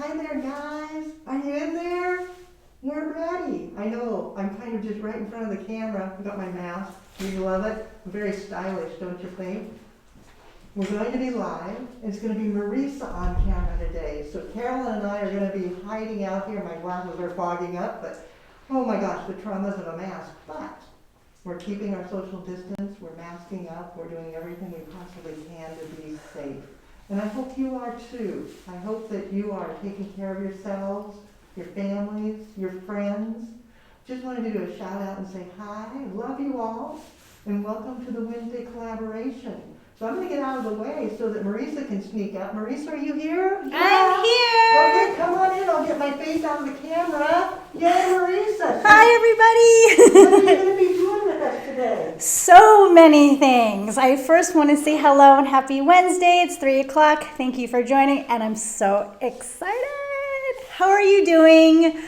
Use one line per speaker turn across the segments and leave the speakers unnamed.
hi there, guys. Are you in there? We're ready. I know, I'm kind of just right in front of the camera. I got my mask. Do you love it? Very stylish, don't you think? We're going to be live. It's going to be Marisa on camera today. So Carolyn and I are going to be hiding out here. My glasses are fogging up, but oh my gosh, the traumas of a mask. But we're keeping our social distance. We're masking up. We're doing everything we possibly can to be safe. And I hope you are too. I hope that you are taking care of yourselves, your families, your friends. Just wanted to do a shout out and say hi, love you all, and welcome to the Wednesday collaboration. So I'm going to get out of the way so that Marisa can sneak up. Marisa, are you here?
Yeah. I'm here.
Okay, come on in. I'll get my face out of the camera. Yay, Marisa.
Hi,
What are
everybody.
you going to be doing with us today?
So many things. I first want to say hello and happy Wednesday. It's 3 o'clock. Thank you for joining, and I'm so excited. How are you doing?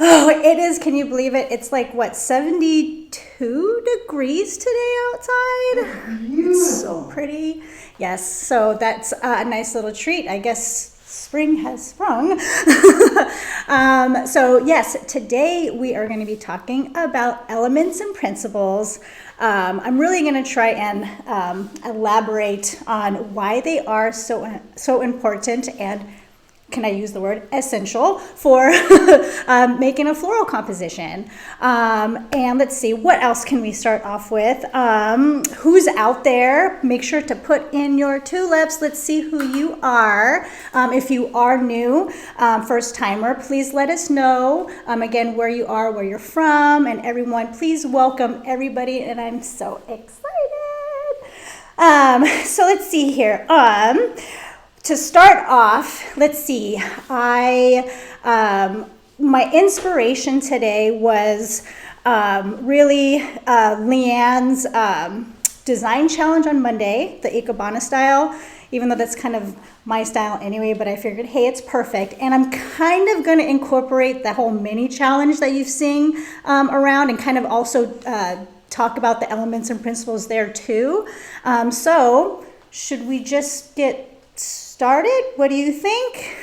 Oh, it is. Can you believe it? It's like, what, 72 degrees today outside?
Beautiful.
It's so pretty. Yes, so that's a nice little treat. I guess spring has sprung. So yes, today we are going to be talking about elements and principles. I'm really going to try and elaborate on why they are so important and, can I use the word essential for making a floral composition. And let's see, what else can we start off with? Who's out there? Make sure to put in your tulips. Let's see who you are. If you are new, first timer, please let us know, again, where you are, where you're from, and everyone, please welcome everybody, and I'm so excited. So let's see here. To start off, let's see, my inspiration today was really Leanne's design challenge on Monday, the Ikebana style, even though that's kind of my style anyway, but I figured, hey, it's perfect. And I'm kind of going to incorporate the whole mini challenge that you've seen around and kind of also talk about the elements and principles there too. So should we just get started? What do you think?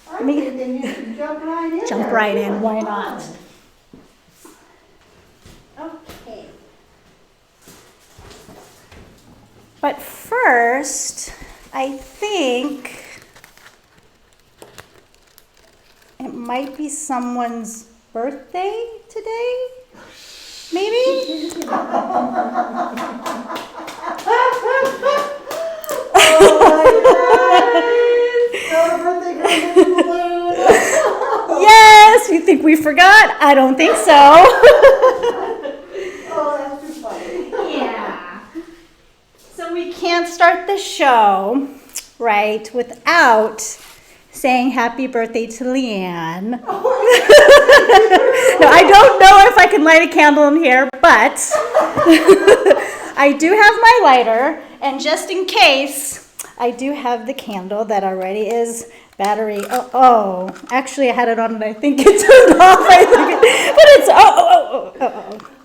I'm thinking you should jump right in.
Jump right in, why not? Okay. But first, I think it might be someone's birthday today, maybe? Yes, you think we forgot? I don't think so.
Oh, that's too funny.
Yeah. So we can't start the show, right, without saying happy birthday to Leanne. No, I don't know if I can light a candle in here, but I do have my lighter, and just in case, I do have the candle that already is battery. Oh, actually I had it on and I think it turned off. But it's,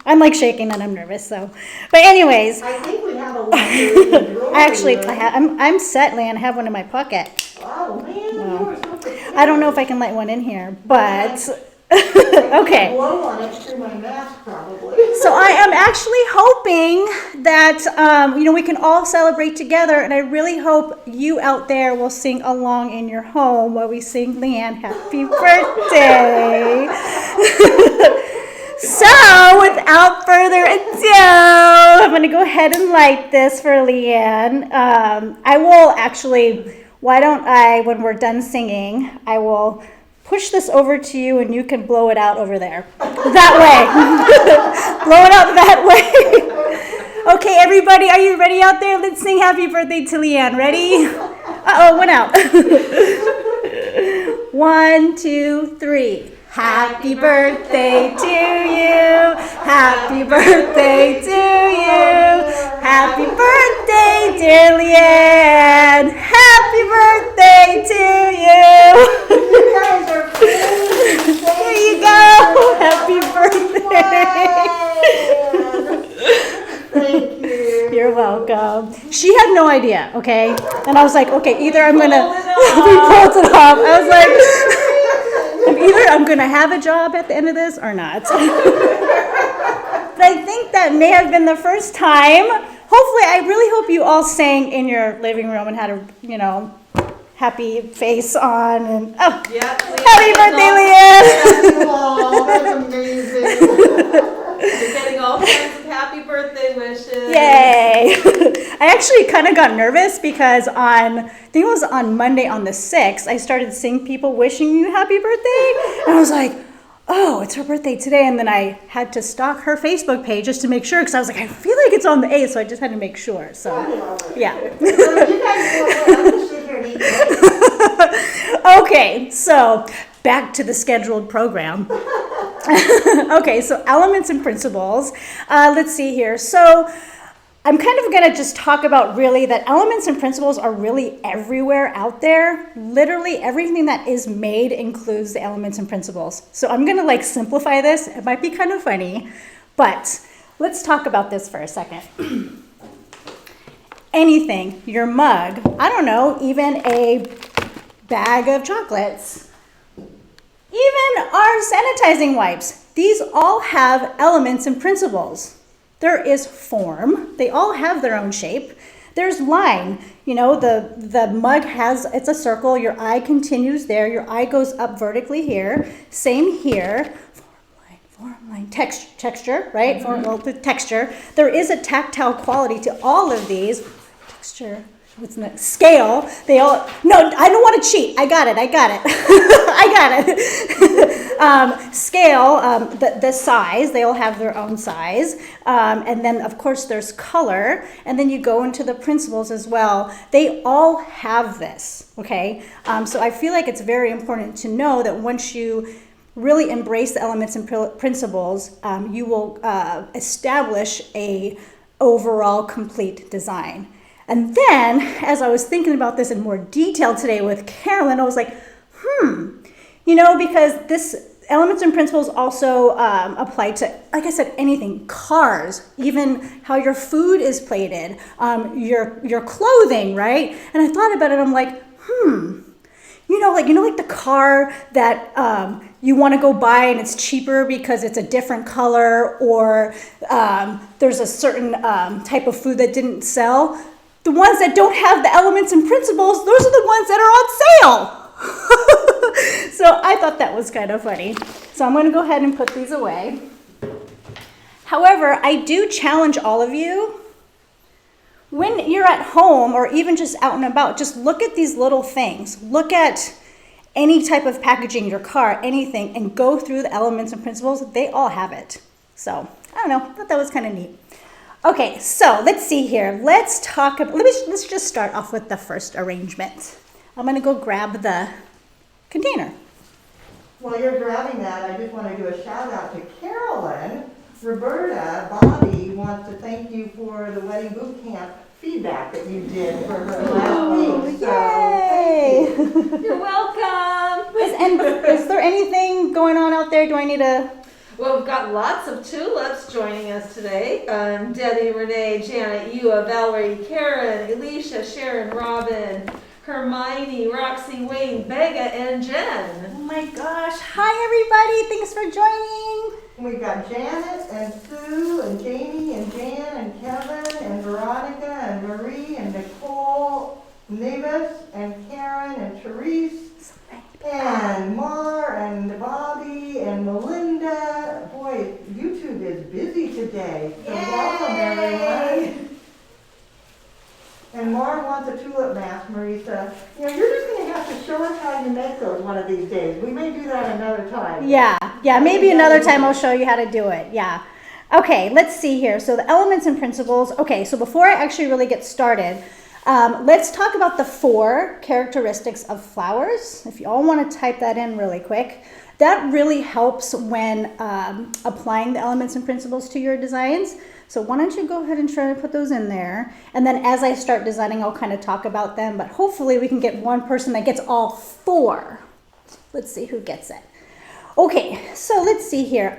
I'm like shaking and I'm nervous, so. But anyways.
I think we have a lighter in the drawer.
Actually, I'm set, Leanne. I have one in my pocket.
Oh, man,
No.
you're so prepared.
I don't know if I can light one in here, but okay.
Blow on it through my mask, probably.
So I am actually hoping that, we can all celebrate together, and I really hope you out there will sing along in your home while we sing Leanne happy birthday. So without further ado, I'm going to go ahead and light this for Leanne. I will actually, why don't I, when we're done singing, I will push this over to you and you can blow it out over there. That way. Blow it out that way. Okay, everybody, are you ready out there? Let's sing happy birthday to Leanne. Ready? Uh-oh, went out. 1, 2, 3. Happy birthday to you. Happy birthday to you. Happy birthday, dear Leanne. Happy birthday to you.
You guys are crazy.
There you go. Happy birthday.
Thank you.
You're welcome. She had no idea, okay? And I was like, okay, either I'm going to We pulled it off. I was like, either I'm going to have a job at the end of this or not. But I think that may have been the first time. Hopefully, I really hope you all sang in your living room and had a, happy face on. And
Yep,
happy birthday, Leanne!
Wow, that's amazing.
You're getting all kinds of happy birthday wishes.
Yay! I actually kind of got nervous because I think it was on Monday on the 6th, I started seeing people wishing you happy birthday. And I was like, oh, it's her birthday today. And then I had to stalk her Facebook page just to make sure because I was like, I feel like it's on the 8th, so I just had to make sure. So, yeah.
So you guys go away. I'm going to sit here and eat cake.
Okay, so back to the scheduled program. Okay, so elements and principles. Let's see here. So I'm kind of going to just talk about really that elements and principles are really everywhere out there. Literally everything that is made includes the elements and principles. So I'm going to simplify this. It might be kind of funny, but let's talk about this for a second. Anything, your mug, I don't know, even a bag of chocolates, even our sanitizing wipes. These all have elements and principles. There is form. They all have their own shape. There's line. The mug it's a circle. Your eye continues there. Your eye goes up vertically here. Same here. Form, line, texture, right? The texture. There is a tactile quality to all of these. Texture. What's next? Scale. No, I don't want to cheat. I got it. I got it. Scale, the size, they all have their own size. And then, of course, there's color. And then you go into the principles as well. They all have this, okay? So I feel like it's very important to know that once you really embrace the elements and principles, you will establish a overall complete design. And then, as I was thinking about this in more detail today with Carolyn, I was like, because this elements and principles also apply to, like I said, anything, cars, even how your food is plated, your clothing, right? And I thought about it, I'm like, like the car that you want to go buy and it's cheaper because it's a different color, or there's a certain type of food that didn't sell. The ones that don't have the elements and principles, those are the ones that are on sale. So I thought that was kind of funny. So I'm going to go ahead and put these away. However, I do challenge all of you, when you're at home or even just out and about, just look at these little things. Look at any type of packaging, your car, anything, and go through the elements and principles. They all have it. So I don't know, I thought that was kind of neat. Okay, so let's see here. Let's just start off with the first arrangement. I'm going to go grab the container.
While you're grabbing that, I just want to do a shout out to Carolyn. Roberta, Bobby wants to thank you for the wedding boot camp feedback that you did for her last week. So,
Yay!
thank you.
You're welcome.
Is there anything going on out there? Do I need to...
Well, we've got lots of tulips joining us today. Debbie, Renee, Janet, Ewa, Valerie, Karen, Alicia, Sharon, Robin, Hermione, Roxy, Wayne, Vega, and Jen.
Oh my gosh. Hi, everybody. Thanks for joining.
We've got Janet and Sue and Jamie and Jan and Kevin and Veronica and Marie and Nicole, Nevis and Karen and Therese and Mar and Bobby and Melinda. Boy, YouTube is busy today. So welcome, everyone. And Mar wants a tulip mask, Marisa. You're just going to have to show us how you make those one of these days. We may do that another time.
Yeah, maybe another time I'll show you how to do it. Yeah. Okay, let's see here. So the elements and principles. Okay, so before I actually really get started, let's talk about the 4 characteristics of flowers. If you all want to type that in really quick, that really helps when applying the elements and principles to your designs. So why don't you go ahead and try to put those in there. And then as I start designing, I'll kind of talk about them, but hopefully we can get one person that gets all 4. Let's see who gets it. Okay, so let's see here.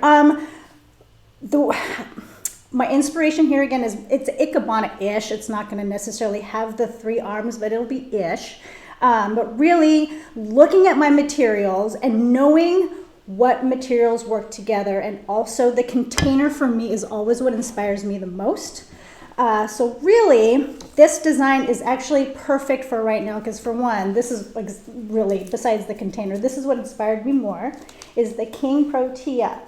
My inspiration here again is it's Ichabana-ish. It's not going to necessarily have the 3 arms, but it'll be ish. But really looking at my materials and knowing what materials work together, and also the container for me is always what inspires me the most. So really, this design is actually perfect for right now, because for one, this is like really, besides the container, this is what inspired me more, is the King Protea.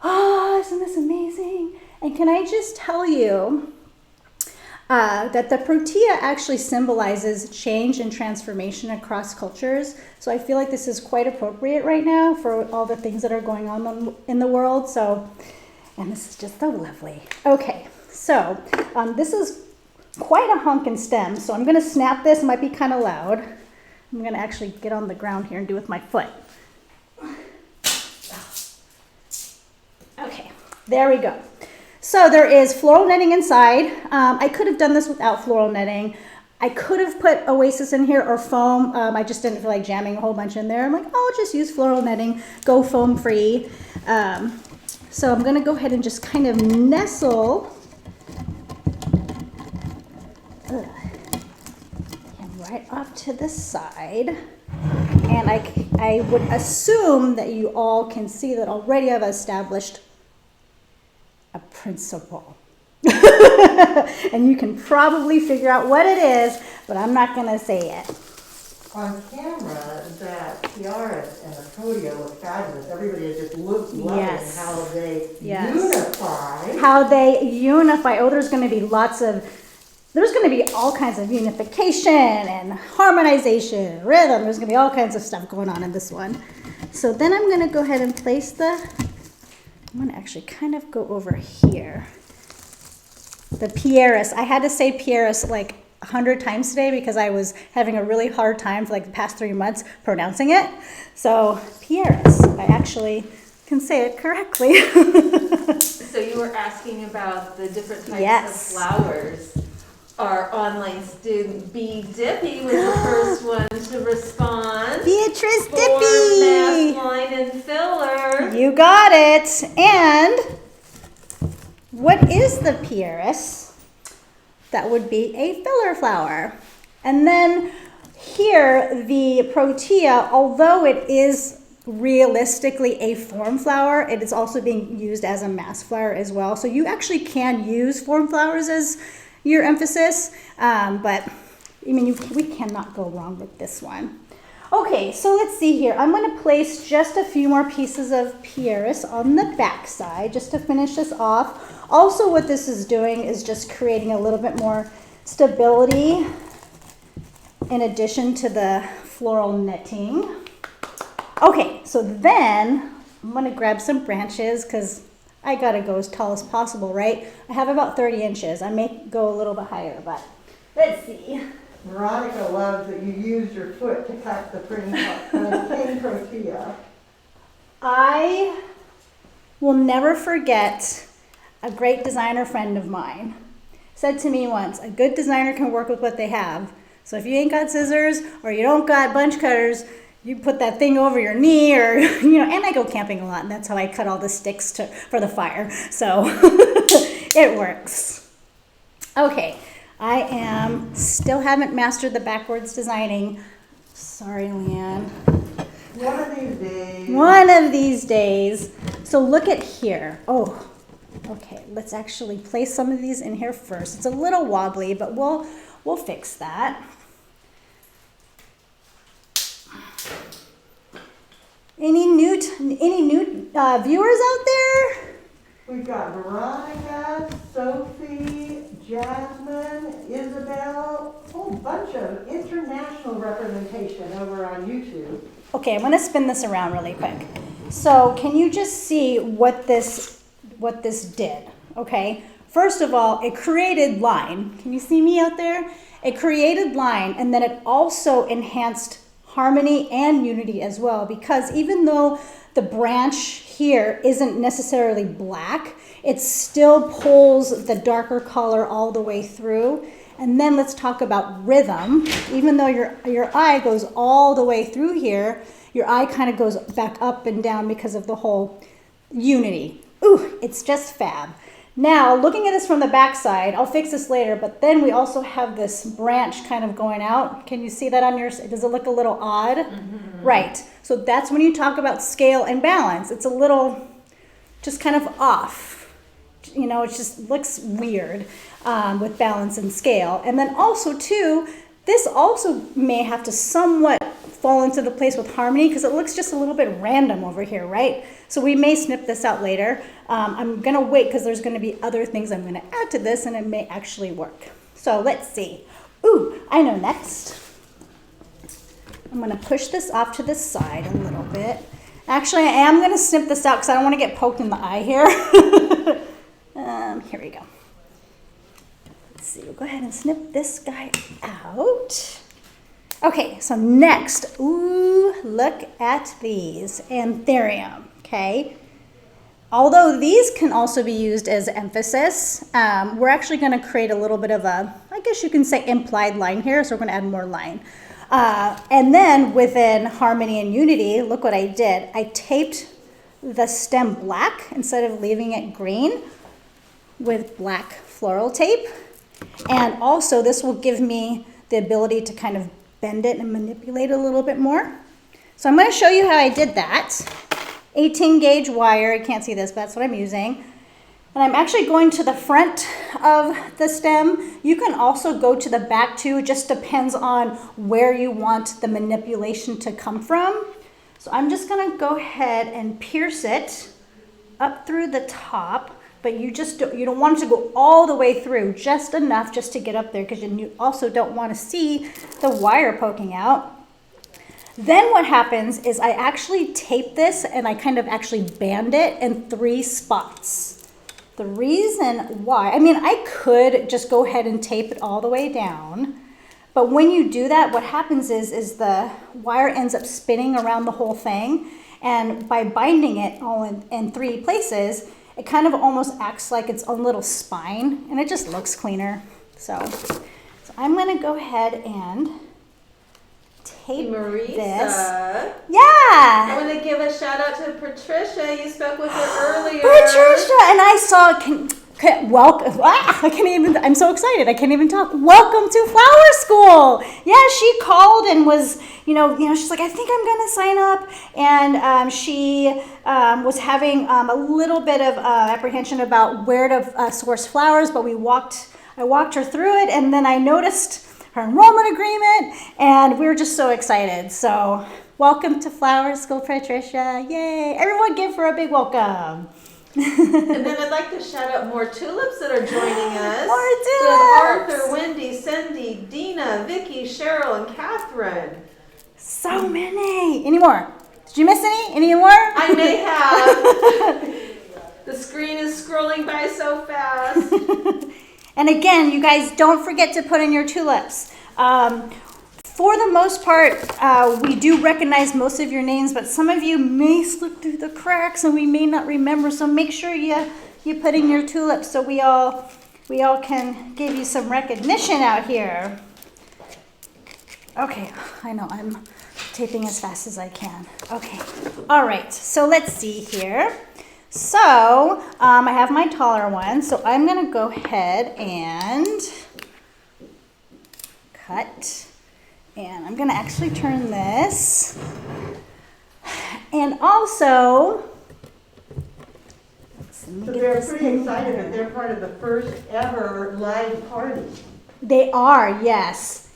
Oh, isn't this amazing? And can I just tell you that the Protea actually symbolizes change and transformation across cultures. So I feel like this is quite appropriate right now for all the things that are going on in the world. So, and this is just so lovely. Okay, so this is quite a honkin' stem. So I'm gonna snap this, it might be kind of loud. I'm gonna actually get on the ground here and do it with my foot. Okay, there we go. So there is floral netting inside. I could have done this without floral netting. I could have put oasis in here or foam. I just didn't feel like jamming a whole bunch in there. I'm like, oh, I'll just use floral netting, go foam free. So I'm gonna go ahead and just kind of nestle and right off to the side. And I would assume that you all can see that already I've established a principle. And you can probably figure out what it is, but I'm not going to say it.
On camera, that tiaras and the Protea look fabulous. Everybody is just loving
Yes.
how they
Yes.
unify.
How they unify. Oh, there's going to be there's going to be all kinds of unification and harmonization, rhythm. There's going to be all kinds of stuff going on in this one. So then I'm going to go ahead and place I'm going to actually kind of go over here. The Pieris. I had to say Pieris like 100 times today because I was having a really hard time for like the past 3 months pronouncing it. So Pieris. I actually can say it correctly.
So you were asking about the different types
Yes.
of flowers. Our online student B. Dippy was the first one to respond.
Beatrice
For
Dippy.
mask line and filler.
You got it. And what is the Pieris? That would be a filler flower. And then here, the Protea, although it is realistically a form flower, it is also being used as a mass flower as well. So you actually can use form flowers as your emphasis, but I mean, we cannot go wrong with this one. Okay, so let's see here. I'm going to place just a few more pieces of Pieris on the back side just to finish this off. Also, what this is doing is just creating a little bit more stability in addition to the floral netting. Okay, so then I'm going to grab some branches because I got to go as tall as possible, right? I have about 30 inches. I may go a little bit higher, but let's see.
Veronica loves that you used your foot to cut the King Protea.
I will never forget a great designer friend of mine said to me once, a good designer can work with what they have. So if you ain't got scissors or you don't got bunch cutters, you put that thing over your knee or, and I go camping a lot, and that's how I cut all the sticks for the fire. So it works. Okay, I still haven't mastered the backwards designing. Sorry, Leanne.
One of these days.
One of these days. So look at here. Oh, okay, let's actually place some of these in here first. It's a little wobbly, but we'll fix that. Any new viewers out there?
We've got Veronica, Sophie, Jasmine, Isabel, a whole bunch of international representation over on YouTube.
Okay, I'm going to spin this around really quick. So can you just see what this did? Okay, first of all, it created line. Can you see me out there? It created line, and then it also enhanced harmony and unity as well, because even though the branch here isn't necessarily black, it still pulls the darker color all the way through. And then let's talk about rhythm. Even though your eye goes all the way through here, your eye kind of goes back up and down because of the whole unity. Ooh, it's just fab. Now, looking at this from the back side, I'll fix this later, but then we also have this branch kind of going out. Can you see that on yours? Does it look a little odd? Mm-hmm. Right. So that's when you talk about scale and balance. It's a little just kind of off. You know, it just looks weird with balance and scale. And then also, too, this also may have to somewhat fall into the place with harmony because it looks just a little bit random over here, right? So we may snip this out later. I'm gonna wait because there's gonna be other things I'm gonna add to this and it may actually work. So let's see. Ooh, I know next. I'm gonna push this off to the side a little bit. Actually, I am gonna snip this out because I don't wanna get poked in the eye here. Here we go. Let's see, we'll go ahead and snip this guy out. Okay, so next, ooh, look at these, anthurium, okay? Although these can also be used as emphasis, we're actually gonna create a little bit of a, I guess you can say implied line here, so we're gonna add more line. And then within harmony and unity, look what I did. I taped the stem black instead of leaving it green with black floral tape. And also this will give me the ability to kind of bend it and manipulate a little bit more. So I'm going to show you how I did that. 18 gauge wire, you can't see this, but that's what I'm using. And I'm actually going to the front of the stem. You can also go to the back too, it just depends on where you want the manipulation to come from. So I'm just going to go ahead and pierce it up through the top, but you don't want it to go all the way through, just enough just to get up there, because you also don't want to see the wire poking out. Then what happens is I actually tape this and I kind of actually band it in 3 spots. The reason why, I mean, I could just go ahead and tape it all the way down, but when you do that, what happens is the wire ends up spinning around the whole thing, and by binding it all in 3 places, it kind of almost acts like its own little spine, and it just looks cleaner. So I'm going to go ahead and tape
Marisa.
this. Yeah.
I want to give a shout out to Patricia. You spoke with her earlier.
Patricia, and I saw, welcome. I can't even, I'm so excited. I can't even talk. Welcome to Flower School. Yeah, she called and was, you know, she's like, I think I'm going to sign up. And she was having a little bit of apprehension about where to source flowers, but I walked her through it, and then I noticed her enrollment agreement, and we were just so excited. So welcome to Flower School, Patricia. Yay. Everyone give her a big welcome.
And then I'd like to shout out more tulips that are joining us.
More tulips.
We have Arthur, Wendy, Cindy, Dina, Vicky, Cheryl, and Catherine.
So many. Any more? Did you miss any? Any more?
I may have. The screen is scrolling by so fast.
And again, you guys, don't forget to put in your tulips. For the most part, we do recognize most of your names, but some of you may slip through the cracks and we may not remember. So make sure you put in your tulips so we all can give you some recognition out here. Okay, I know I'm taping as fast as I can. Okay, all right, so let's see here. So I have my taller one, so I'm gonna go ahead and cut, and I'm gonna actually turn this, and also,
So they're pretty excited that they're part of the first ever live party.
They are, yes.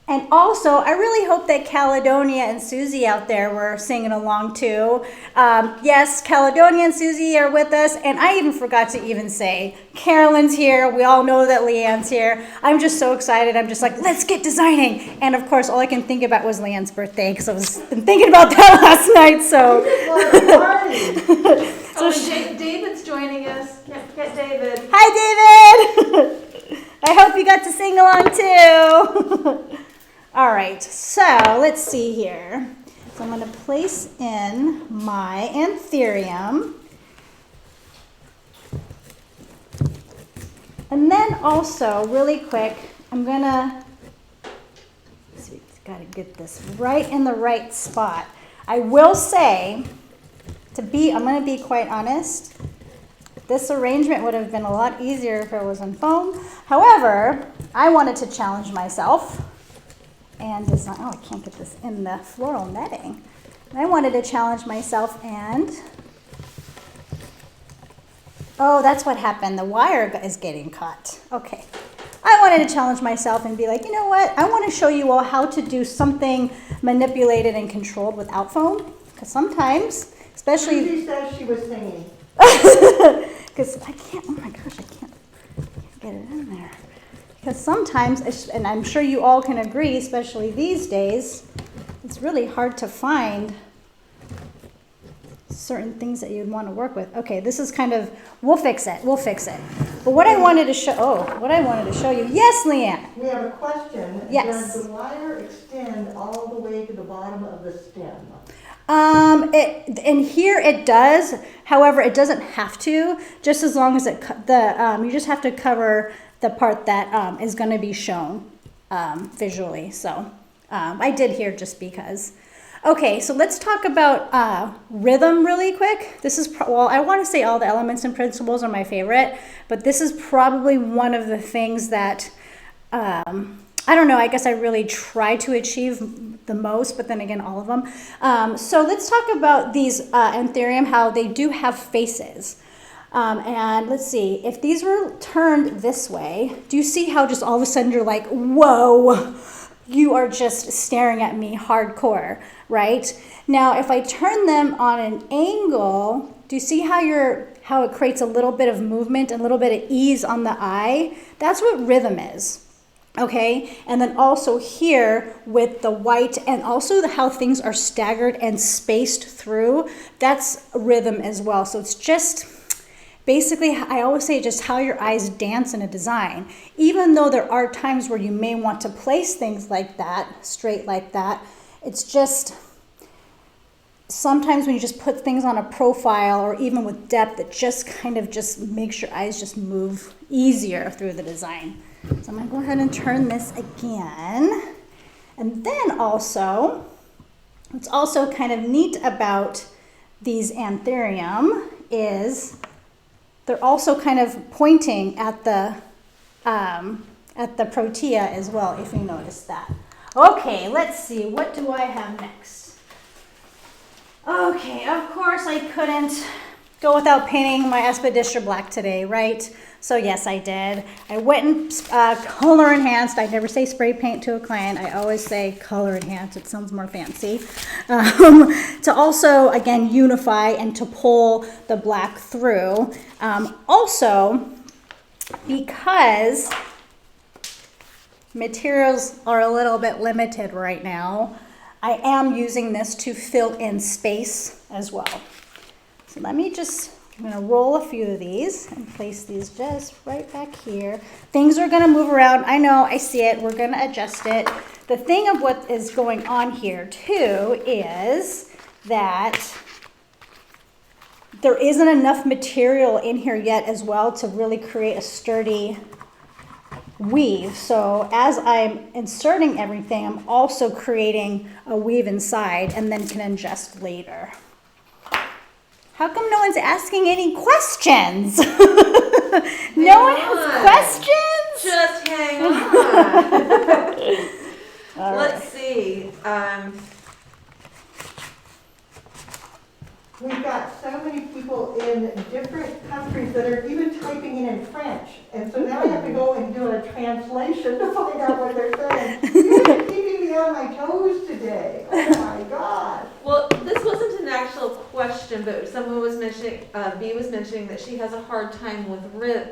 And also, I really hope that Caledonia and Susie out there were singing along too. Yes, Caledonia and Susie are with us, and I even forgot to even say, Carolyn's here. We all know that Leanne's here. I'm just so excited. I'm just like, let's get designing. And of course, all I can think about was Leanne's birthday, because I was thinking about that last night. So,
David's joining us. Get David.
Hi, David. I hope you got to sing along too. All right, so let's see here. So I'm going to place in my anthurium. And then also, really quick, I'm going to, see, got to get this right in the right spot. I will say, I'm going to be quite honest, This arrangement would have been a lot easier if it was in foam. However, I wanted to challenge myself and design, oh, I can't get this in the floral netting. I wanted to challenge myself and, oh, that's what happened. The wire is getting caught. Okay. I wanted to challenge myself and be like, you know what? I want to show you all how to do something manipulated and controlled without foam. Because sometimes, especially...
She says she was singing.
Because I can't, oh my gosh, I can't get it in there. Because sometimes, and I'm sure you all can agree, especially these days, it's really hard to find certain things that you'd want to work with. Okay, this is kind of, we'll fix it. But what I wanted to show you, yes, Leanne?
We have a question.
Yes.
Does the wire extend all the way to the bottom of the stem?
In here it does. However, it doesn't have to. Just as long as you just have to cover the part that is going to be shown visually. So I did here just because. Okay, so let's talk about rhythm really quick. This is well, I want to say all the elements and principles are my favorite, but this is probably one of the things that. I don't know, I guess I really try to achieve the most, but then again, all of them. So let's talk about these anthurium, how they do have faces. And let's see, if these were turned this way, do you see how just all of a sudden you're like, whoa, you are just staring at me hardcore, right? Now, if I turn them on an angle, do you see how it creates a little bit of movement and a little bit of ease on the eye? That's what rhythm is. Okay, and then also here with the white and also how things are staggered and spaced through, that's rhythm as well. So it's just basically, I always say just how your eyes dance in a design. Even though there are times where you may want to place things like that, straight like that, it's just sometimes when you just put things on a profile or even with depth, it just kind of just makes your eyes just move easier through the design. So I'm going to go ahead and turn this again. And then also, what's also kind of neat about these anthurium is they're also kind of pointing at the protea as well, if you notice that. Okay, let's see. What do I have next? Okay, of course I couldn't go without painting my Expedition black today, right? So yes, I did. I went and color enhanced. I never say spray paint to a client. I always say color enhanced. It sounds more fancy. To also, again, unify and to pull the black through. Also, because materials are a little bit limited right now, I am using this to fill in space as well. So I'm going to roll a few of these and place these just right back here. Things are going to move around. I know, I see it. We're going to adjust it. The thing of what is going on here too is that there isn't enough material in here yet as well to really create a sturdy weave. So as I'm inserting everything, I'm also creating a weave inside and then can adjust later. How come no one's asking any questions? No one has questions?
Just hang on. Let's see.
We've got so many people in different countries that are even typing in French. And so now I have to go and do a translation to find out what they're saying. You're keeping me on my toes today. Oh my God.
Well, this wasn't an actual question, but someone was mentioning, Bee was mentioning that she has a hard time with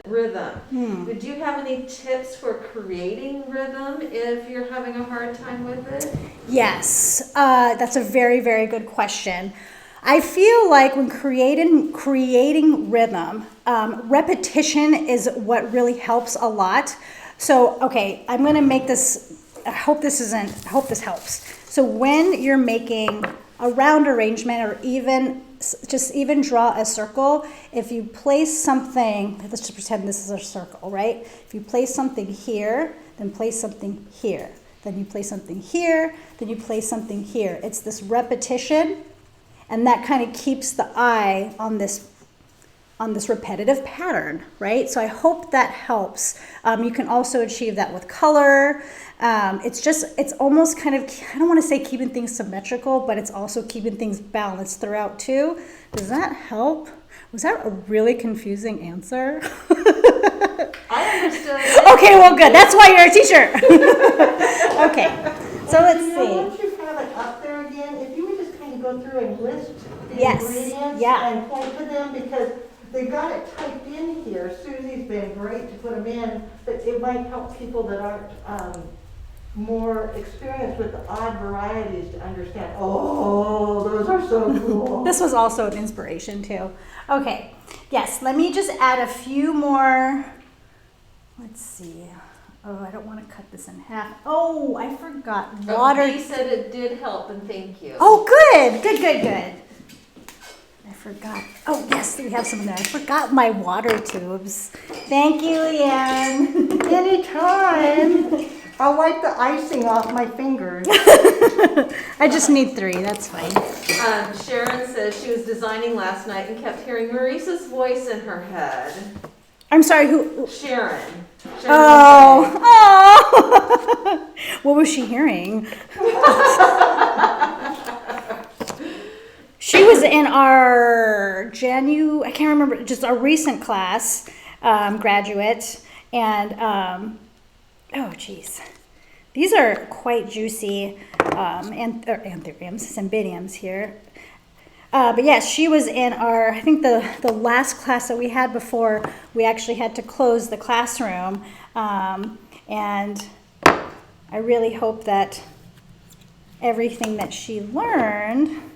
rhythm. Would you have any tips for creating rhythm if you're having a hard time with it?
Yes, that's a very, very good question. I feel like when creating rhythm, repetition is what really helps a lot. So, okay, I'm going to make this, I hope this helps. So when you're making a round arrangement or even draw a circle, if you place something, let's just pretend this is a circle, right? If you place something here, then place something here, then you place something here, then you place something here. It's this repetition. And that kind of keeps the eye on on this repetitive pattern, right? So I hope that helps. You can also achieve that with color. It's almost kind of, I don't want to say keeping things symmetrical, but it's also keeping things balanced throughout too. Does that help? Was that a really confusing answer?
I understood it.
Okay, well good. That's why you're a teacher. Okay, so let's
Once
see.
you have it up there again, if you would just kind of go through and list the
Yes,
ingredients
yeah.
and point to them, because they've got it typed in here. Susie's been great to put them in, but it might help people that aren't more experienced with the odd varieties to understand, oh, those are so cool.
This was also an inspiration too. Okay, yes, let me just add a few more. Let's see. Oh, I don't want to cut this in half. Oh, I forgot water.
He said it did help, and thank you.
Oh, good, good, good, good. I forgot. Oh, yes, we have some in there. I forgot my water tubes. Thank you, Leanne.
Anytime. I'll wipe the icing off my fingers.
I just need 3, that's fine.
Sharon says she was designing last night and kept hearing Marisa's voice in her head.
I'm sorry, who?
Sharon.
Oh, oh. What was she hearing? She was in our I can't remember, just our recent class, graduate, and oh geez, these are quite juicy anthuriums, cymbidiums here. But yes, she was in our, I think the last class that we had before we actually had to close the classroom, and I really hope that everything that she learned,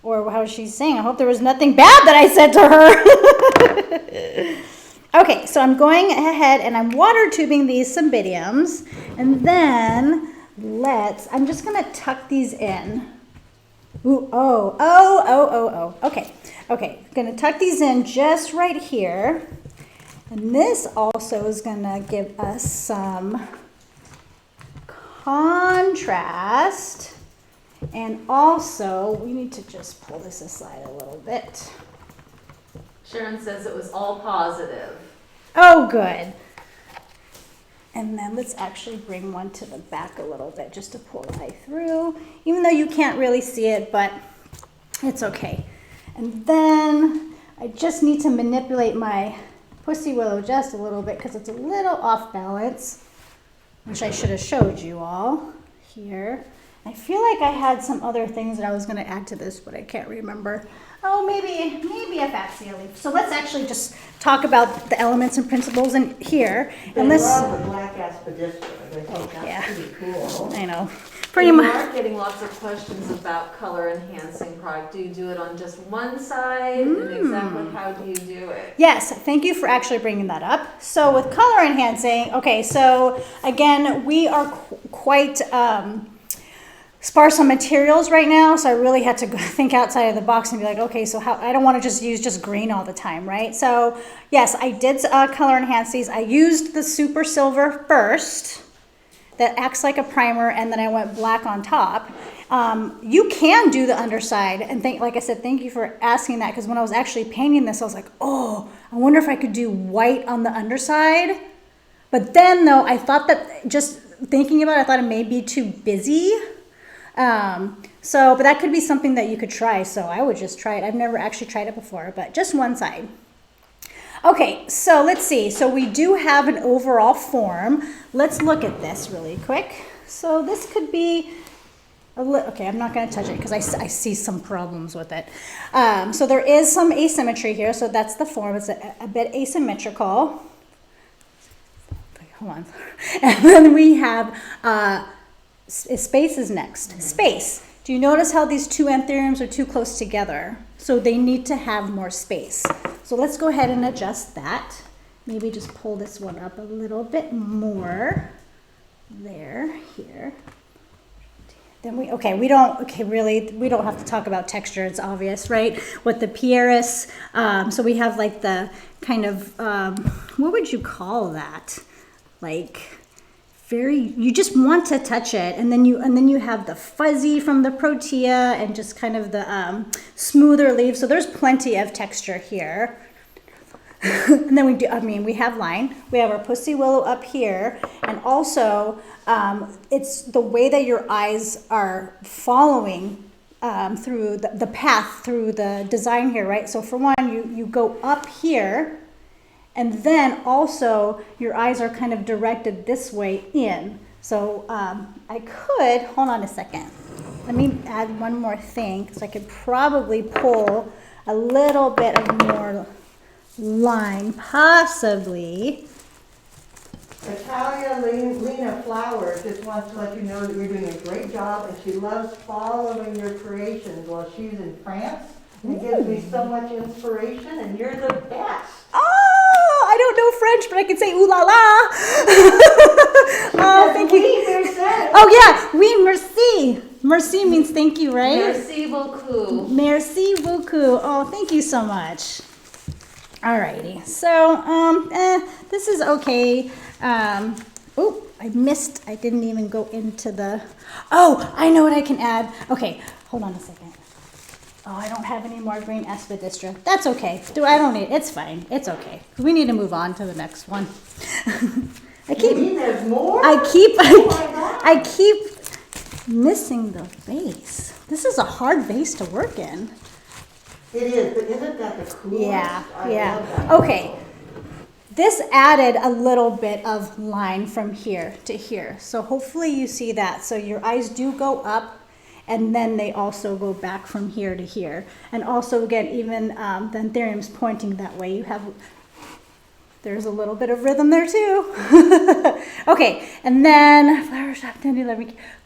or how she's saying, I hope there was nothing bad that I said to her. Okay, so I'm going ahead and I'm water tubing these cymbidiums, and then I'm just gonna tuck these in. Ooh, oh. Okay, gonna tuck these in just right here. And this also is gonna give us some contrast. And also, we need to just pull this aside a little bit.
Sharon says it was all positive.
Oh, good. And then let's actually bring one to the back a little bit just to pull the eye through, even though you can't really see it, but it's okay. And then I just need to manipulate my pussy willow just a little bit because it's a little off balance, which I should have showed you all here. I feel like I had some other things that I was going to add to this, but I can't remember. Oh, maybe a fascia leaf. So let's actually just talk about the elements and principles in here.
They
And let's,
love the black aspidistra. They think that's
yeah.
pretty cool.
I know, pretty
You
much.
are getting lots of questions about color enhancing product. Do you do it on just one side? And exactly how do you do it?
Yes, thank you for actually bringing that up. So with color enhancing, okay, so again, we are quite sparse on materials right now, so I really had to think outside of the box and be like, okay, so how, I don't want to just use just green all the time, right? So yes, I did color enhance these. I used the super silver first, that acts like a primer, and then I went black on top. You can do the underside, and like I said, thank you for asking that, because when I was actually painting this, I was like, oh, I wonder if I could do white on the underside. But then though, I thought that, just thinking about it, I thought it may be too busy. But that could be something that you could try, so I would just try it. I've never actually tried it before, but just one side. Okay, so let's see. So we do have an overall form. Let's look at this really quick. So this could be okay, I'm not going to touch it because I see some problems with it. So there is some asymmetry here, so that's the form. It's a bit asymmetrical. Hold on. And then we have space is next. Space. Do you notice how these two anthuriums are too close together? So they need to have more space. So let's go ahead and adjust that. Maybe just pull this one up a little bit more. There, here. Then we don't have to talk about texture. It's obvious, right? With the Pieris, so we have like the kind of, what would you call that? Like, you just want to touch it, and then you have the fuzzy from the Protea and just kind of the smoother leaves. So there's plenty of texture here. And then we have line. We have our pussy willow up here. And also, it's the way that your eyes are following through the path through the design here, right? So for one, you go up here, and then also your eyes are kind of directed this way in. So I could, hold on a second. Let me add one more thing, because I could probably pull a little bit of more line, possibly.
Natalia Lena Flowers just wants to let you know that you're doing a great job, and she loves following your creations while she's in France. And it gives me so much inspiration, and you're the best.
Oh, I don't know French, but I can say ooh la la. Oh, thank you. Oh yeah, oui, merci. Merci means thank you, right?
Merci beaucoup.
Merci beaucoup. Oh, thank you so much. Alrighty, so this is okay. Oh, I didn't even go into the, oh, I know what I can add. Okay, hold on a second. Oh, I don't have any more green aspidistra. That's okay. I don't need, it's fine. It's okay. We need to move on to the next one.
There's more?
I keep missing the vase. This is a hard vase to work in.
It is, but isn't that the coolest?
Yeah,
I
yeah.
love that.
Okay. This added a little bit of line from here to here. So hopefully you see that. So your eyes do go up, and then they also go back from here to here. And also again, even the anthurium's pointing that way. There's a little bit of rhythm there too. Okay, and then flower shop,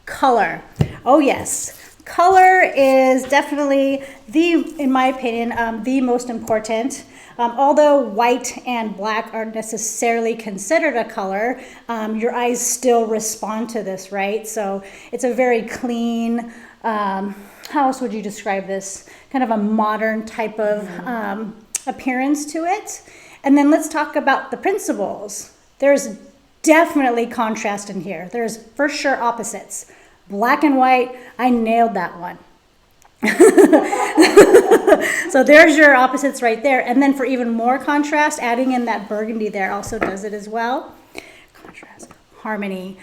color. Oh yes. Color is definitely in my opinion, the most important. Although white and black aren't necessarily considered a color, your eyes still respond to this, right? So it's a very clean, how else would you describe this? Kind of a modern type of appearance to it. And then let's talk about the principles. There's definitely contrast in here. There's for sure opposites. Black and white, I nailed that one. So there's your opposites right there. And then for even more contrast, adding in that burgundy there also does it as well. Contrast, harmony.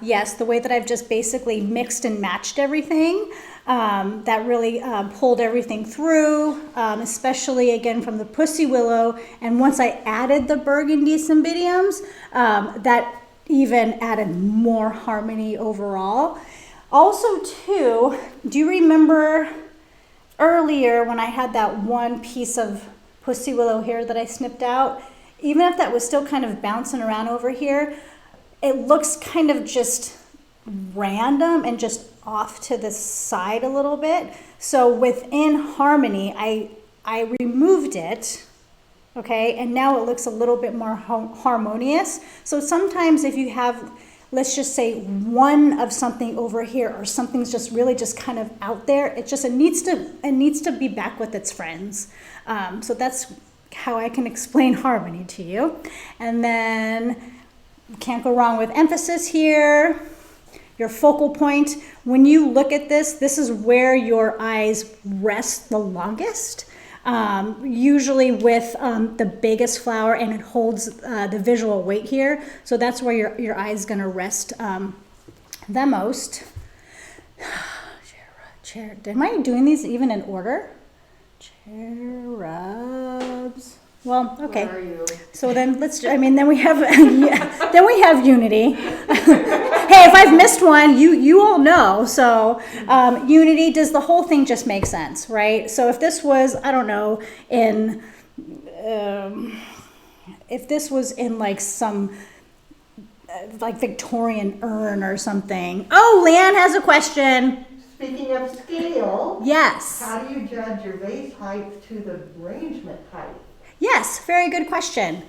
Yes, the way that I've just basically mixed and matched everything, that really pulled everything through, especially again from the pussy willow. And once I added the burgundy cymbidiums, that even added more harmony overall. Also too, do you remember earlier when I had that one piece of pussy willow here that I snipped out? Even if that was still kind of bouncing around over here, it looks kind of just random and just off to the side a little bit. So within harmony, I removed it. Okay, and now it looks a little bit more harmonious. So sometimes if you have, let's just say one of something over here, or something's just really just kind of out there, it needs to be back with its friends. So that's how I can explain harmony to you. And then can't go wrong with emphasis here. Your focal point. When you look at this, this is where your eyes rest the longest. Usually with the biggest flower, and it holds the visual weight here. So that's where your eye is going to rest the most. Am I doing these even in order? Cherubs. Well, okay.
Where are you?
So then then we have then we have unity. Hey, if I've missed one, you all know. So unity, does the whole thing just make sense, right? So if this was, I don't know, if this was in like some like Victorian urn or something. Oh, Leanne has a question.
Speaking of scale,
Yes.
how do you judge your vase height to the arrangement height?
Yes, very good question.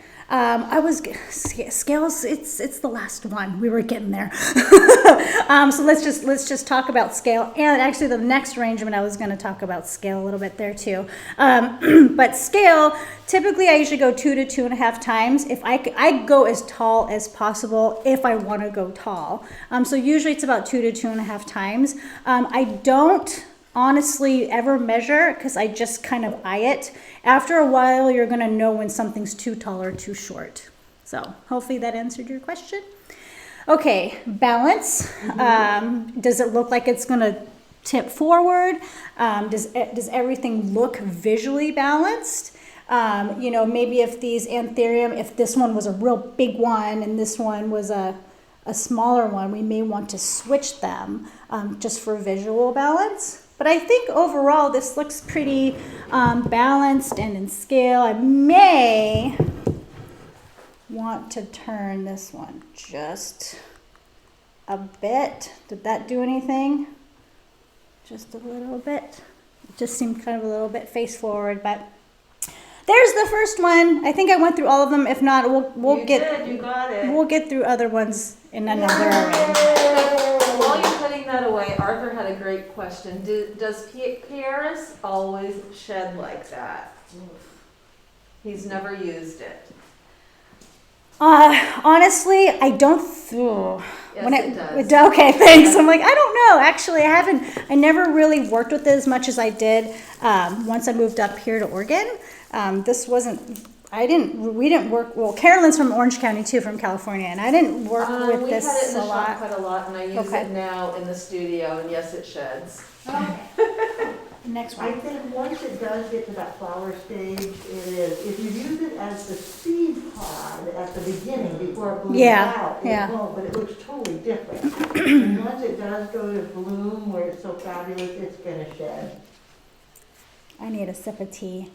Scales. It's the last one. We were getting there. So let's just talk about scale. And actually, the next arrangement I was going to talk about scale a little bit there too. But scale, typically I usually go 2 to 2.5 times. If I go as tall as possible if I want to go tall. So usually it's about 2 to 2.5 times. I don't honestly ever measure because I just kind of eye it. After a while, you're gonna know when something's too tall or too short. So hopefully that answered your question. Okay, balance. Does it look like it's gonna tip forward? Does everything look visually balanced? You know, maybe if these anthurium, if this one was a real big one and this one was a smaller one, we may want to switch them just for visual balance. But I think overall this looks pretty balanced and in scale. I may want to turn this one just a bit. Did that do anything? Just a little bit. It just seemed kind of a little bit face forward, but there's the first one. I think I went through all of them. If not,
You did, you got it.
we'll get through other ones in another array.
While you're putting that away, Arthur had a great question. Does Paris always shed like that? He's never used it.
Honestly, I don't.
Yes, it does.
Okay, thanks. I'm like, I don't know. Actually, I never really worked with it as much as I did once I moved up here to Oregon. We didn't work, well, Carolyn's from Orange County too, from California, and I didn't work with this
We had it in the
a
shop
lot.
quite a lot, and I use
Okay.
it now in the studio, and yes, it sheds.
Next
I
one.
think once it does get to that flower stage, it is, if you use it as the seed pod at the beginning before it blooms out,
yeah.
it won't, but it looks totally different. And once it does go to bloom where it's so fabulous, it's gonna shed.
I need a sip of tea.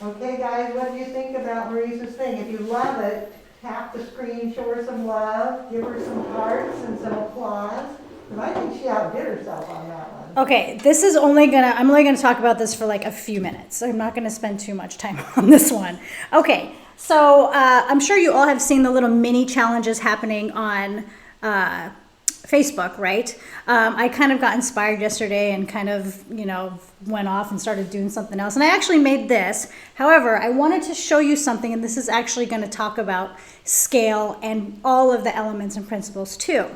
Okay, guys, what do you think about Marisa's thing? If you love it, tap the screen, show her some love, give her some hearts and some applause. Because I think she outdid herself on that one.
Okay, I'm only gonna talk about this for like a few minutes. I'm not gonna spend too much time on this one. Okay, so I'm sure you all have seen the little mini challenges happening on Facebook, right? I kind of got inspired yesterday and kind of, went off and started doing something else. And I actually made this. However, I wanted to show you something, and this is actually going to talk about scale and all of the elements and principles too.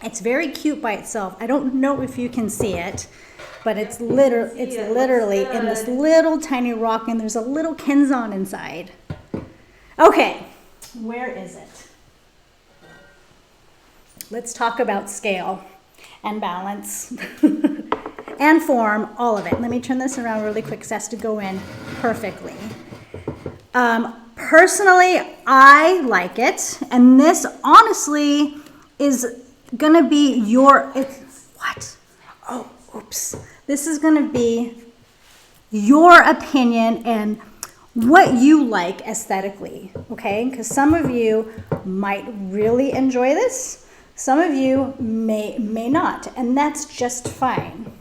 It's very cute by itself. I don't know if you can see it, but it's literally in this little tiny rock, and there's a little Kenzon inside. Okay, where is it? Let's talk about scale and balance and form, all of it. Let me turn this around really quick so it has to go in perfectly. Personally, I like it, and this honestly is gonna be this is gonna be your opinion and what you like aesthetically, okay? Because some of you might really enjoy this. Some of you may not, and that's just fine.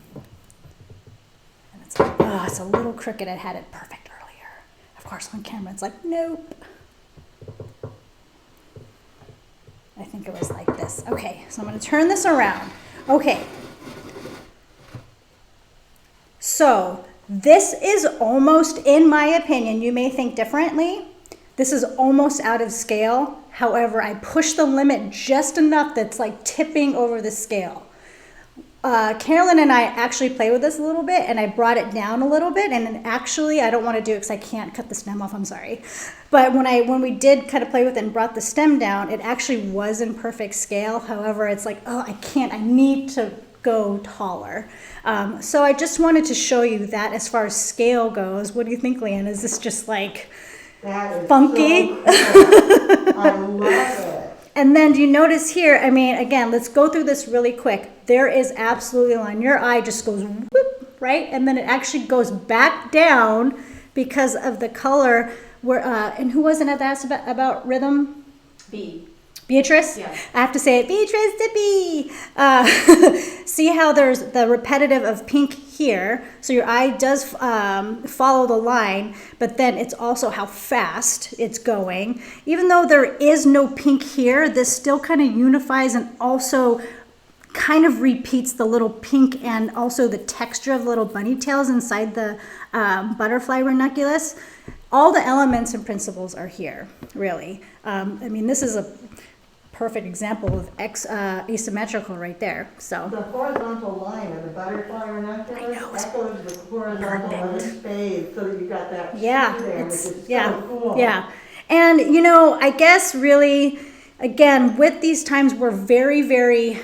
And it's like, it's a little crooked. I had it perfect earlier. Of course, on camera, it's like, nope. I think it was like this. Okay, so I'm going to turn this around. Okay. So this is almost, in my opinion, you may think differently. This is almost out of scale. However, I push the limit just enough that's like tipping over the scale. Carolyn and I actually played with this a little bit, and I brought it down a little bit, and actually I don't want to do it because I can't cut the stem off, I'm sorry. But when we did kind of play with it and brought the stem down, it actually was in perfect scale. However, it's like, I need to go taller. So I just wanted to show you that as far as scale goes. What do you think, Leanne? Is this just like funky?
So cool. I love it.
And then do you notice here, again, let's go through this really quick. There is absolutely a line. Your eye just goes whoop, right? And then it actually goes back down because of the color. And who wasn't it that asked about rhythm? Beatrice?
Yeah.
I have to say it, Beatrice Dippy. See how there's the repetitive of pink here. So your eye does follow the line, but then it's also how fast it's going. Even though there is no pink here, this still kind of unifies and also kind of repeats the little pink and also the texture of the little bunny tails inside the butterfly ranunculus. All the elements and principles are here, really. This is a perfect example of asymmetrical right there. So
The horizontal line of the butterfly ranunculus echoes the horizontal of the spade, so that you got that
yeah,
tree there, which
it's
is
yeah,
so cool.
yeah. And you know, I guess really, again, with these times, we're very, very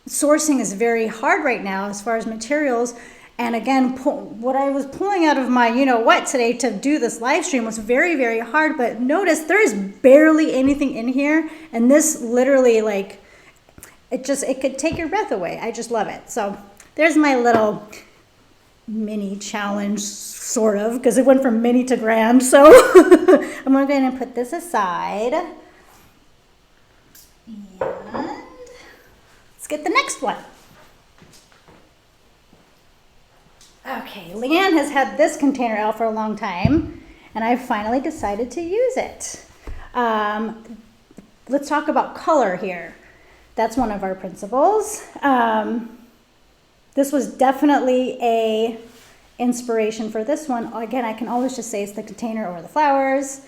sourcing is very hard right now as far as materials. And again, what I was pulling out of my, you know what, today to do this live stream was very, very hard. But notice there is barely anything in here. And this literally, like, it could take your breath away. I just love it. So there's my little mini challenge, sort of, because it went from mini to grand. So I'm going to go ahead and put this aside. And let's get the next one. Okay, Leanne has had this container out for a long time, and I finally decided to use it. Let's talk about color here. That's one of our principles. This was definitely a inspiration for this one. Again, I can always just say it's the container or the flowers.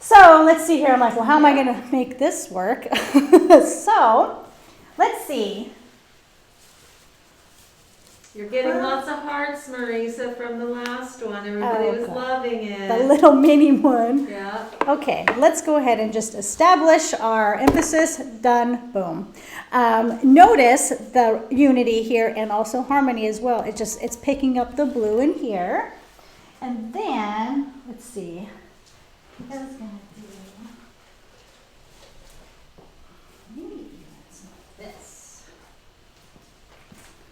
So let's see here. I'm like, well, how am I going to make this work? So let's see.
You're getting lots of hearts, Marisa, from the last one. Everybody was
God.
loving it.
The little mini one.
Yeah.
Okay, let's go ahead and just establish our emphasis. Done. Boom. Notice the unity here and also harmony as well. It's picking up the blue in here. And then, let's see. I was gonna do maybe even some of this.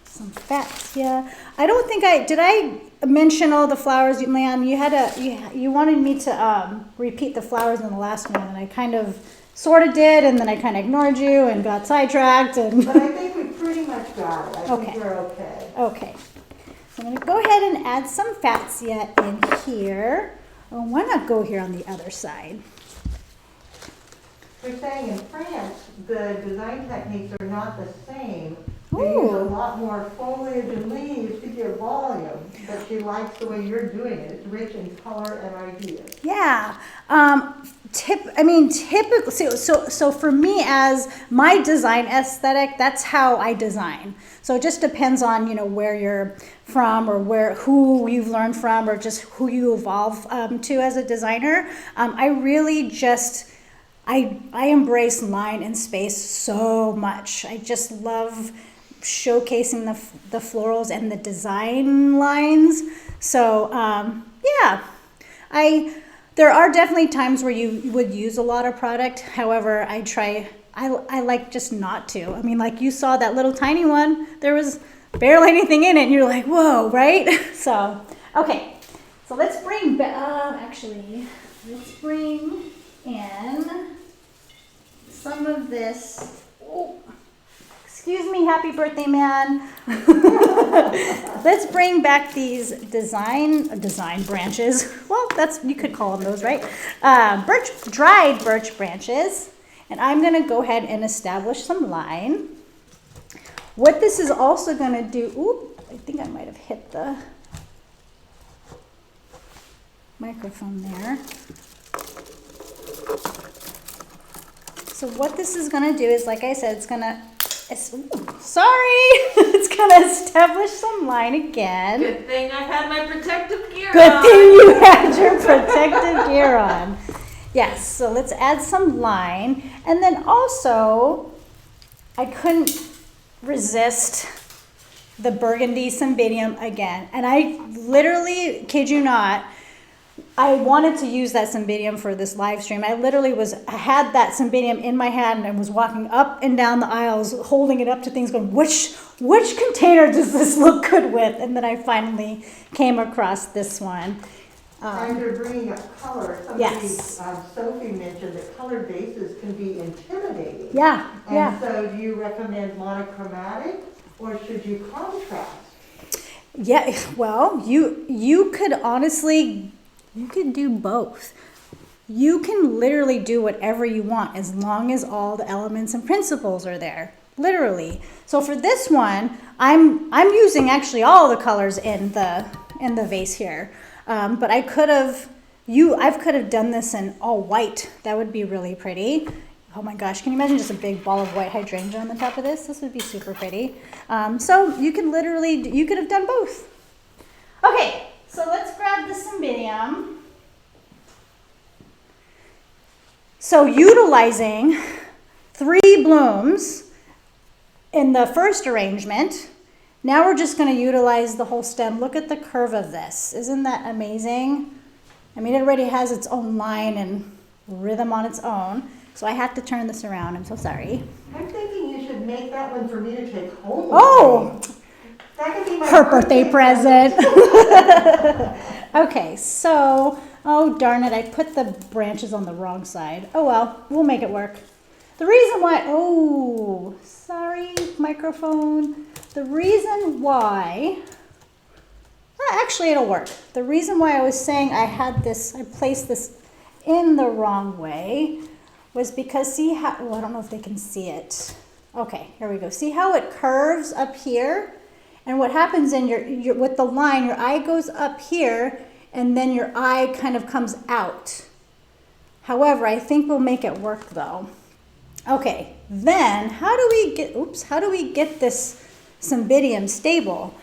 Some fats, yeah. I don't think did I mention all the flowers, Leanne? You wanted me to repeat the flowers in the last one, and I kind of sort of did, and then I kind of ignored you and got sidetracked. And
But I think we pretty much got it. I
Okay.
think we're okay.
okay, so I'm going to go ahead and add some fascia in here. Oh, why not go here on the other side?
They're saying in France, the design techniques are not the same. They use a lot more foliage and leaves to give volume, but she likes the way you're doing it. It's rich in color and ideas.
Yeah. Typically, so for me, as my design aesthetic, that's how I design. So it just depends on, you know, where you're from or who you've learned from or just who you evolve to as a designer. I really just, I embrace line and space so much. I just love showcasing the florals and the design lines. So yeah, there are definitely times where you would use a lot of product. However, I like just not to. I mean, like you saw that little tiny one, there was barely anything in it and you're like, whoa, right? So, okay, so let's bring in some of this. Oh, excuse me, happy birthday, man. Let's bring back these design branches. Well, you could call them those, right? Dried birch branches. And I'm gonna go ahead and establish some line. What this is also gonna do, I think I might have hit the microphone there. So what this is gonna do is, like I said, it's gonna establish some line again.
Good thing I had my protective gear on.
Good thing you had your protective gear on. Yes, so let's add some line. And then also, I couldn't resist the burgundy cymbidium again. And I literally, kid you not, I wanted to use that cymbidium for this live stream. I literally had that cymbidium in my hand and was walking up and down the aisles, holding it up to things, going, which container does this look good with? And then I finally came across this one.
And you're bringing up color.
Yes.
Sophie mentioned that colored bases can be intimidating.
Yeah,
And
yeah.
so do you recommend monochromatic or should you contrast?
Yeah, well, you could honestly, you could do both. You can literally do whatever you want as long as all the elements and principles are there, literally. So for this one, I'm using actually all the colors in the vase here. But I could have, I could have done this in all white. That would be really pretty. Oh my gosh, can you imagine just a big ball of white hydrangea on the top of this? This would be super pretty. So you could have done both. Okay, so let's grab the cymbidium. So utilizing 3 blooms in the first arrangement, now we're just going to utilize the whole stem. Look at the curve of this. Isn't that amazing? I mean, it already has its own line and rhythm on its own. So I have to turn this around. I'm so sorry.
I'm thinking you should make that one for me to take home.
Oh!
That could be my
Her birthday present. Okay, so, oh darn it, I put the branches on the wrong side. Oh well, we'll make it work. The reason why, oh, sorry, microphone. The reason why, actually it'll work. The reason why I was saying I placed this in the wrong way was because see how, oh, I don't know if they can see it. Okay, here we go. See how it curves up here? And what happens in your with the line, your eye goes up here and then your eye kind of comes out. However, I think we'll make it work though. Okay, then how do we get this cymbidium stable?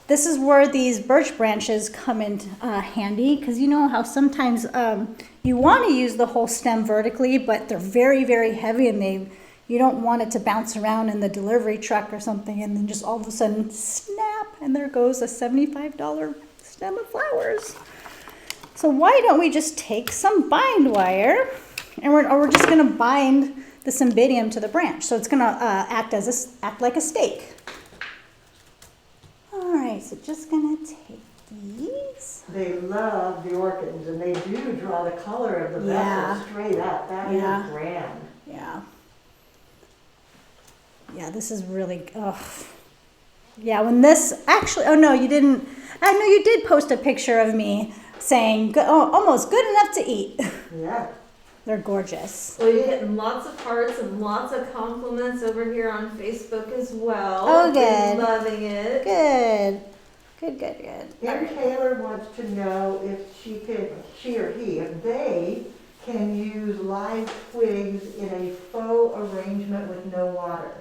This is where these birch branches come in handy, because you know how sometimes you want to use the whole stem vertically, but they're very, very heavy and you don't want it to bounce around in the delivery truck or something and then just all of a sudden snap and there goes a $75 stem of flowers. So why don't we just take some bind wire and we're just going to bind the cymbidium to the branch. So it's going to act like a stake. All right, so just going to take these.
They love the orchids, and they do draw the color of the vessel straight up. That is grand.
Yeah. Yeah, this is really, yeah, when this, actually, oh no, you didn't, I know you did post a picture of me saying, almost good enough to eat.
Yeah.
They're gorgeous.
Well, you're getting lots of hearts and lots of compliments over here on Facebook as well.
Oh, good.
Been loving it.
Good.
And Taylor wants to know if she or he, if they can use live twigs in a faux arrangement with no water.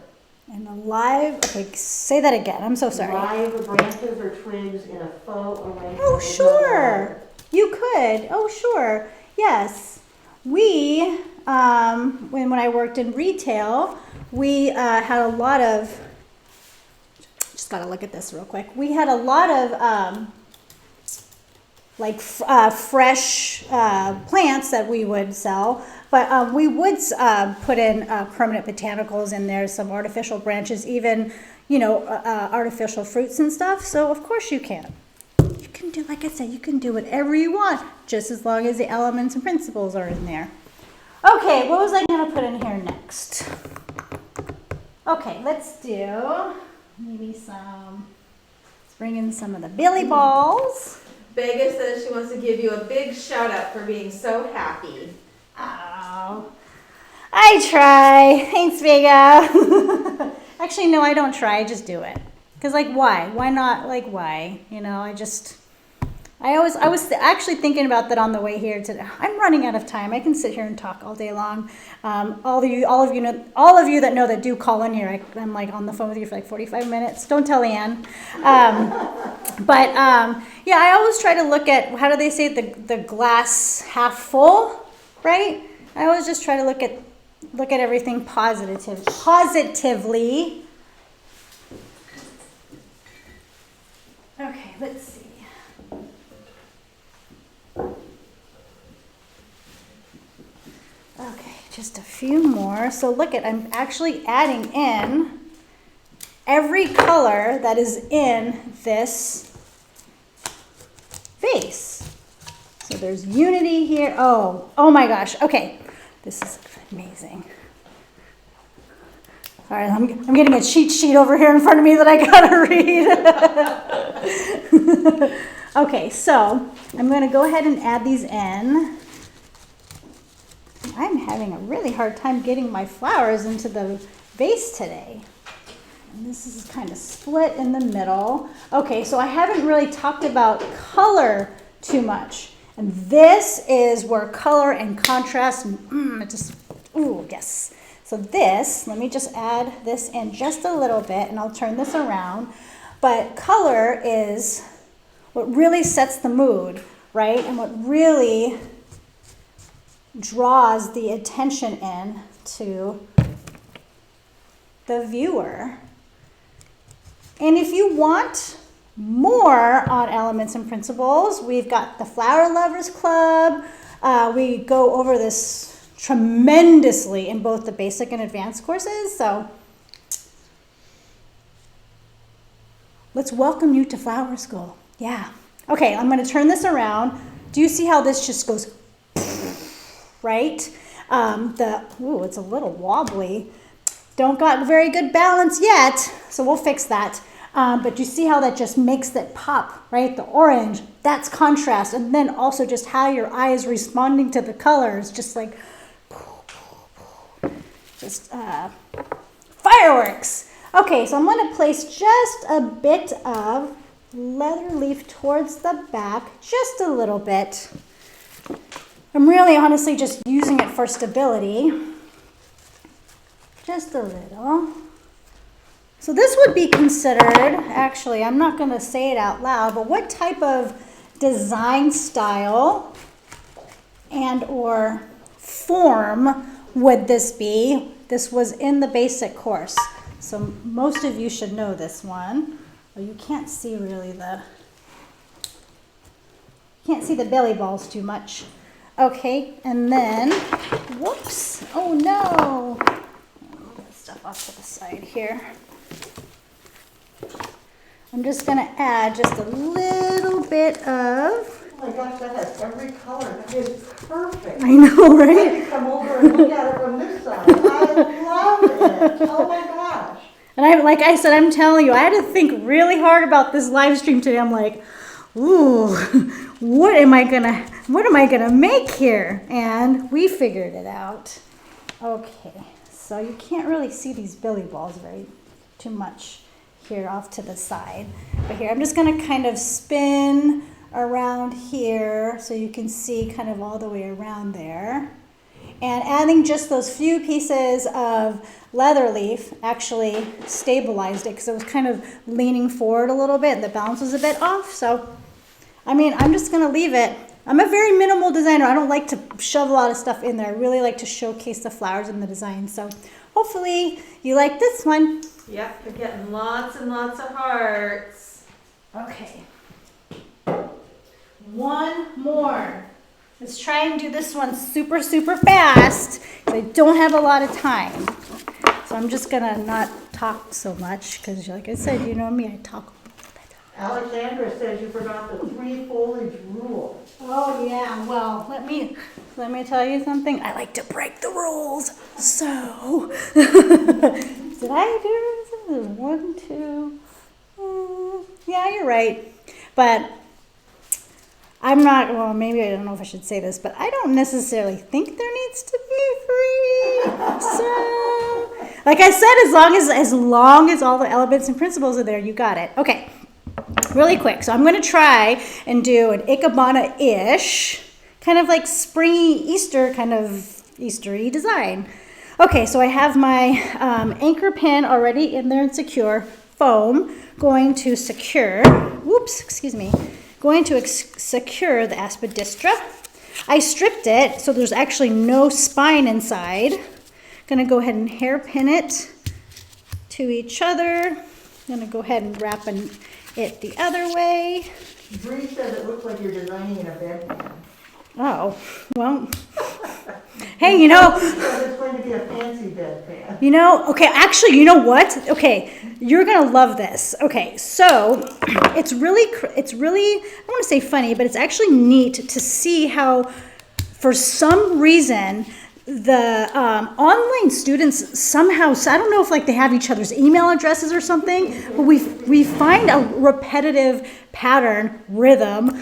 And okay, say that again. I'm so sorry.
Live branches or twigs in a faux arrangement.
Oh,
with no
sure.
water.
You could. Oh, sure. Yes. We, when I worked in retail, we had a lot of, just got to look at this real quick. We had a lot of fresh plants that we would sell, but we would put in permanent botanicals in there, some artificial branches, even, artificial fruits and stuff. So of course you can. You can do, like I said, you can do whatever you want, just as long as the elements and principles are in there. Okay, what was I going to put in here next? Okay, let's do maybe let's bring in some of the billy balls.
Vega says she wants to give you a big shout out for being so happy.
Oh, I try. Thanks, Vega. Actually, no, I don't try. I just do it. Because, why? Why not? Why? I was actually thinking about that on the way here today. I'm running out of time. I can sit here and talk all day long. All of you that know that do call in here, I'm on the phone with you for 45 minutes. Don't tell Ann. Yeah, I always try to look at, how do they say, the glass half full, right? I always just try to look at everything positively. Okay, let's see. Okay, just a few more. So I'm actually adding in every color that is in this vase. So there's unity here. Oh my gosh. Okay, this is amazing. All right, I'm getting a cheat sheet over here in front of me that I gotta read. Okay, so I'm going to go ahead and add these in. I'm having a really hard time getting my flowers into the vase today. And this is kind of split in the middle. Okay, so I haven't really talked about color too much. And this is where color and contrast, ooh, yes. So this, let me just add this in just a little bit and I'll turn this around. But color is what really sets the mood, right? And what really draws the attention in to the viewer. And if you want more on elements and principles, we've got the Flower Lovers Club. We go over this tremendously in both the basic and advanced courses. So let's welcome you to Flower School. Yeah. Okay, I'm going to turn this around. Do you see how this just goes, right? It's a little wobbly. Don't got very good balance yet, so we'll fix that. But you see how that just makes it pop, right? The orange, that's contrast. And then also just how your eye is responding to the colors, just like, fireworks. Okay, so I'm going to place just a bit of leather leaf towards the back, just a little bit. I'm really honestly just using it for stability. Just a little. So this would be considered, actually, I'm not going to say it out loud, but what type of design style and or form would this be? This was in the basic course. So most of you should know this one. Well, you can't see really the belly balls too much. Okay, and then, whoops, oh no. Move this stuff off to the side here. I'm just going to add just a little bit of...
Oh my gosh, that has every color. That is perfect.
I know,
I
right?
could come over and look at it from this side. I love it. Oh my gosh.
And like I said, I'm telling you, I had to think really hard about this live stream today. I'm like, ooh, what am I gonna make here? And we figured it out. Okay, so you can't really see these billy balls too much here off to the side. But here, I'm just gonna kind of spin around here so you can see kind of all the way around there. And adding just those few pieces of leather leaf actually stabilized it because it was kind of leaning forward a little bit and the balance was a bit off. So, I mean, I'm just going to leave it. I'm a very minimal designer. I don't like to shove a lot of stuff in there. I really like to showcase the flowers in the design. So hopefully you like this one.
Yep, you're getting lots and lots of hearts.
Okay. One more. Let's try and do this one super, super fast because I don't have a lot of time. So I'm just going to not talk so much because, like I said, you know me, I talk.
Alexandra says you forgot the 3 foliage rule.
Oh, yeah. Well, let me tell you something. I like to break the rules. So, did I do this? 1, 2. Yeah, you're right. But I'm not, well, maybe I don't know if I should say this, but I don't necessarily think there needs to be 3. So, like I said, as long as all the elements and principles are there, you got it. Okay, really quick. So I'm going to try and do an Ikebana-ish, kind of like springy Easter, kind of Eastery design. Okay, so I have my anchor pin already in there and secure, foam, going to secure, going to secure the aspidistra. I stripped it, so there's actually no spine inside. Gonna go ahead and hairpin it to each other. Gonna go ahead and wrap it the other way.
Bree says it looks like you're designing in a bedpan.
Oh, well, hey, you know.
Because it's going to be a fancy bedpan.
You know, okay, actually, you know what? Okay, you're gonna love this. Okay, so it's really, I don't want to say funny, but it's actually neat to see how, for some reason, the online students somehow, so I don't know if like they have each other's email addresses or something, but we find a repetitive pattern, rhythm,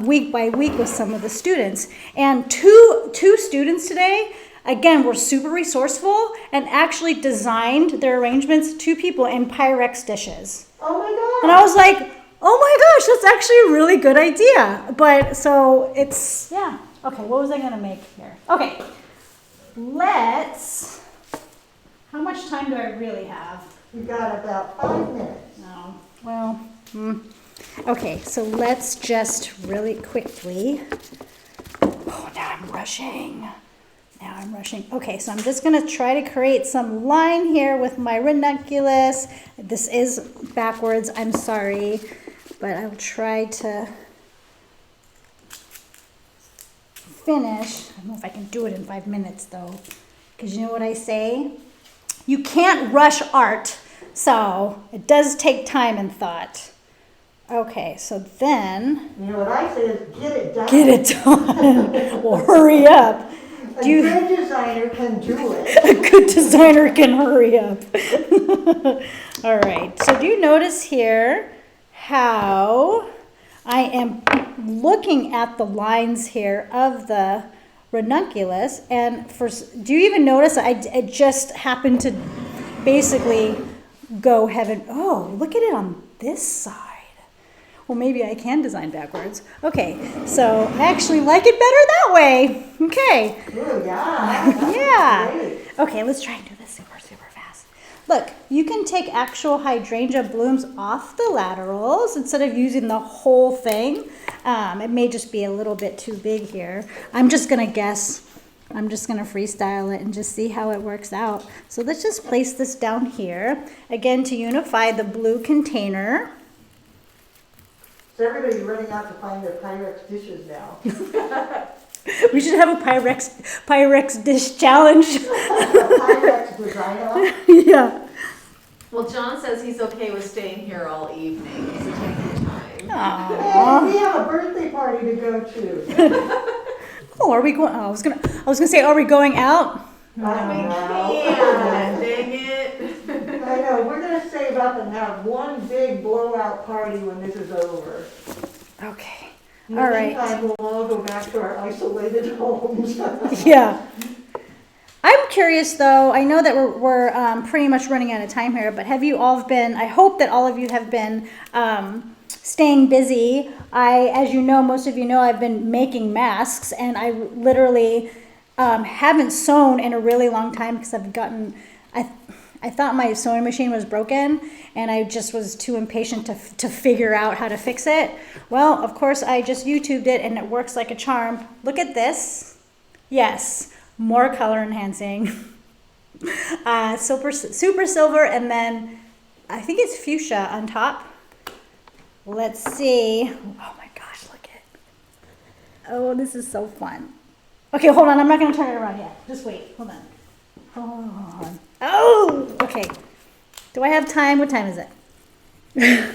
week by week with some of the students. And two students today, again, were super resourceful and actually designed their arrangements, 2 people in Pyrex dishes.
Oh my God.
And I was like, Oh my gosh, that's actually a really good idea. But so it's, yeah. Okay, what was I gonna make here? Okay, how much time do I really have?
You got about 5 minutes.
No, well, okay, so let's just really quickly, oh, now I'm rushing. Okay, so I'm just gonna try to create some line here with my ranunculus. This is backwards, I'm sorry, but I'll try to finish. I don't know if I can do it in 5 minutes though, because you know what I say? You can't rush art, so it does take time and thought. Okay, so then,
You know what I say is get it done.
get it done. Well, hurry up.
A good designer can do it.
A good designer can hurry up. All right, so do you notice here how I am looking at the lines here of the ranunculus, and do you even notice I just happened to basically go heaven, oh, look at it on this side. Well, maybe I can design backwards. Okay, so I actually like it better that way. Okay.
Ooh, yeah.
Yeah.
Great.
Okay, let's try and do this super, super fast. Look, you can take actual hydrangea blooms off the laterals instead of using the whole thing. It may just be a little bit too big here. I'm just gonna guess. I'm just gonna freestyle it and just see how it works out. So let's just place this down here. Again, to unify the blue container.
So everybody's running out to find their Pyrex dishes now.
We should have a Pyrex dish challenge.
Pyrex design off.
Yeah.
Well, John says he's okay with staying here all evening, so take your time.
Aww.
Hey, we have a birthday party to go to.
Oh, are we going? Oh, I was gonna say, are we going out?
Yeah, dang it.
I know, we're gonna save up and have one big blowout party when this is over.
Okay.
In
All
the
right.
meantime, we'll all go back to our isolated homes.
Yeah. I'm curious though, I know that we're pretty much running out of time here, but have you all been, I hope that all of you have been staying busy. As you know, most of you know, I've been making masks, and I literally haven't sewn in a really long time because I thought my sewing machine was broken, and I just was too impatient to figure out how to fix it. Well, of course, I just YouTubed it, and it works like a charm. Look at this. Yes, more color enhancing. Super silver, and then I think it's fuchsia on top. Let's see. Oh my gosh, look at it. Oh, this is so fun. Okay, hold on. I'm not going to turn it around yet. Just wait. Hold on. Hold on. Oh, okay. Do I have time? What time is it?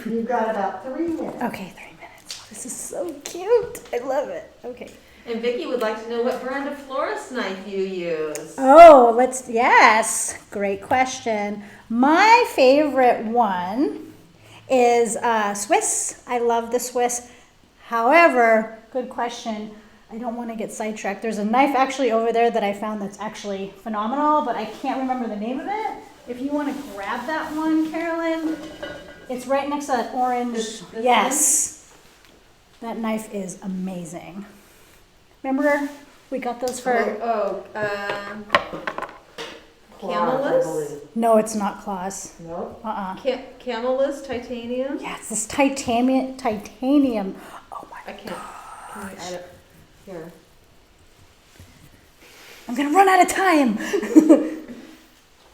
You've got about 3 minutes.
Okay, 3 minutes. Oh, this is so cute. I love it. Okay.
And Vicki would like to know what brand of florist knife you use.
Oh, yes. Great question. My favorite one is Swiss. I love the Swiss. However, good question. I don't want to get sidetracked. There's a knife actually over there that I found that's actually phenomenal, but I can't remember the name of it. If you want to grab that one, Carolyn, it's right next to that orange.
This
Yes. That knife is amazing. Remember, we got those for...
Camelus?
No, it's not Claus.
No?
Camelus titanium?
Yeah, it's this titanium. Oh my
I can't. Can you add it? Here.
I'm gonna run out of time.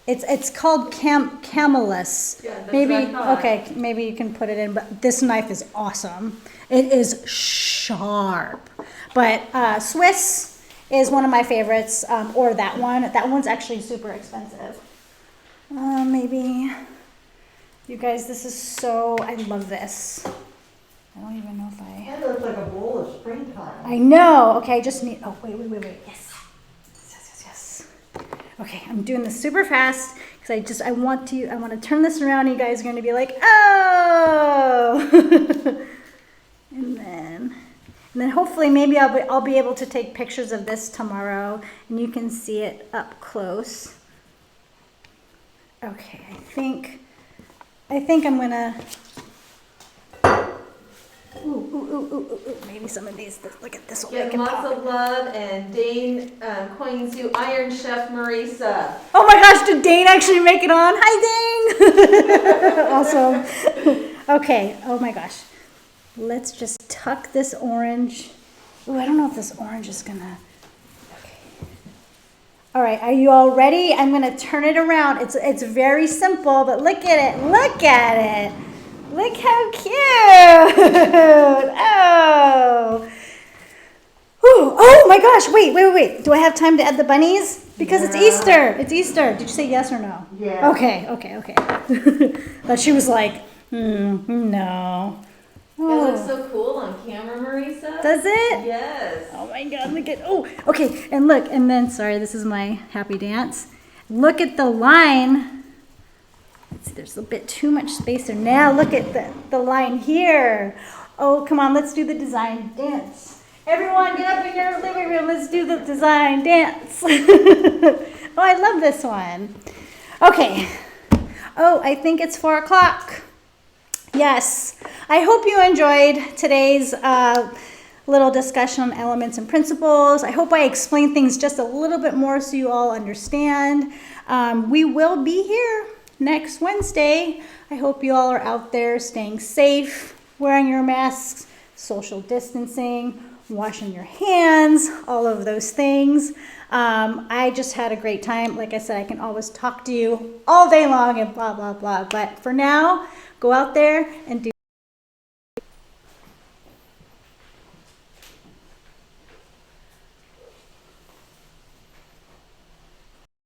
It's called Camelus.
Yeah, that's
Maybe
what I thought.
okay, maybe you can put it in. But this knife is awesome. It is sharp. But Swiss is one of my favorites, or that one. That one's actually super expensive. Maybe you guys. This is so. I love this. I don't even know if
That looks like a bowl of springtime.
I know. Okay, I just need. Oh wait. Yes. Okay, I'm doing this super fast because I want to turn this around. And you guys are going to be like, oh, and then hopefully maybe I'll be able to take pictures of this tomorrow and you can see it up close. Okay, I think I'm gonna. Maybe some of these, look at this one.
Getting lots of love, and Dane coins you Iron Chef Marisa.
Oh my gosh, did Dane actually make it on? Hi, Dane. Awesome. Okay, oh my gosh. Let's just tuck this orange. Ooh, I don't know if this orange is gonna, okay. All right, are you all ready? I'm gonna turn it around. It's very simple, but look at it, look at it. Look how cute. Oh. Ooh, oh my gosh, wait. Do I have time to add the bunnies? Because it's Easter, it's Easter. Did you say yes or no?
Yeah.
Okay. But she was like, no.
It looks so cool on camera, Marisa.
Does it?
Yes.
Oh my God, look at, oh, okay, and look, and then, sorry, this is my happy dance. Look at the line. Let's see, there's a bit too much space there. Now look at the line here. Oh, come on, let's do the design dance. Everyone get up in your living room, let's do the design dance. Oh, I love this one. Okay. Oh, I think it's 4 o'clock. Yes, I hope you enjoyed today's little discussion on elements and principles. I hope I explained things just a little bit more so you all understand. We will be here next Wednesday. I hope you all are out there staying safe, wearing your masks, social distancing, washing your hands, all of those things. I just had a great time. Like I said, I can always talk to you all day long and blah, blah, blah. But for now, go out there and do